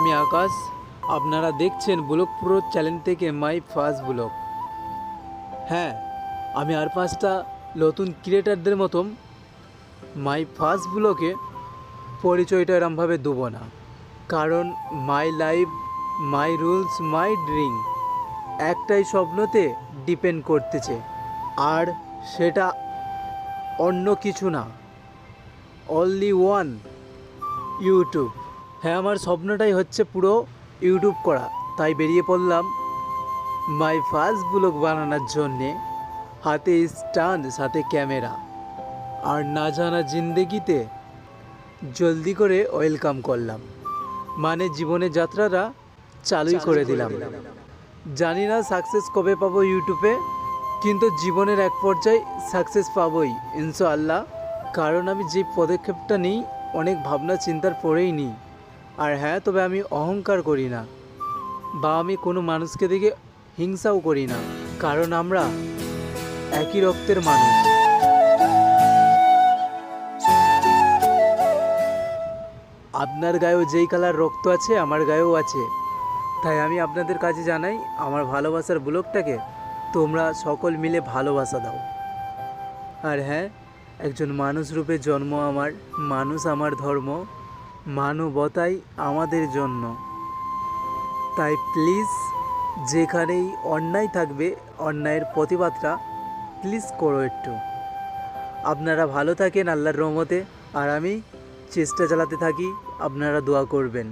আমি আকাশ, আপনারা দেখছেন ব্লগ প্রো চ্যানেল থেকে মাই ফার্স্ট ব্লগ। হ্যাঁ, আমি আর 5টা নতুন ক্রিয়েটারদের মতন মাই ফার্স্ট ব্লগে পরিচয়টা এরমভাবে দেবো না, কারণ my life, my rules, my dream একটাই স্বপ্নতে ডিপেন্ড করতেছে, আর সেটা অন্য কিছু না, অনলি ওয়ান ইউটিউব। হ্যাঁ, আমার স্বপ্নটাই হচ্ছে পুরো ইউটিউব করা, তাই বেরিয়ে পড়লাম মাই ফার্স্ট ব্লগ বানানোর জন্যে। হাতে স্ট্যান্ড, সাথে ক্যামেরা, আর না জানা জিন্দেগিতে জলদি করে ওয়েলকাম করলাম, মানে জীবনের যাত্রাটা চালুই করে দিলাম। জানি না সাকসেস কবে পাবো ইউটিউবে, কিন্তু জীবনের এক পর্যায়ে সাকসেস পাবোই ইনশাআল্লাহ, কারণ আমি যে পদক্ষেপটা নিই অনেক ভাবনা চিন্তার পরেই নিই। আর হ্যাঁ, তবে আমি অহংকার করি না, বা আমি কোনো মানুষকে দেখে হিংসাও করি না, কারণ আমরা একই রক্তের মানুষ। আপনার গায়েও যেই কালার রক্ত আছে আমার গায়েও আছে, তাই আমি আপনাদের কাছে জানাই আমার ভালোবাসার ব্লগটাকে তোমরা সকল মিলে ভালোবাসা দাও। আর হ্যাঁ, একজন মানুষ রূপে জন্ম আমার, মানুষ আমার ধর্ম, মানবতাই আমাদের জন্য। তাই প্লিজ, যেখানেই অন্যায় থাকবে অন্যায়ের প্রতিবাদটা প্লিজ করো একটু। আপনারা ভালো থাকেন আল্লাহর রহমতে, আর আমি চেষ্টা চালাতে থাকি, আপনারা দোয়া করবেন।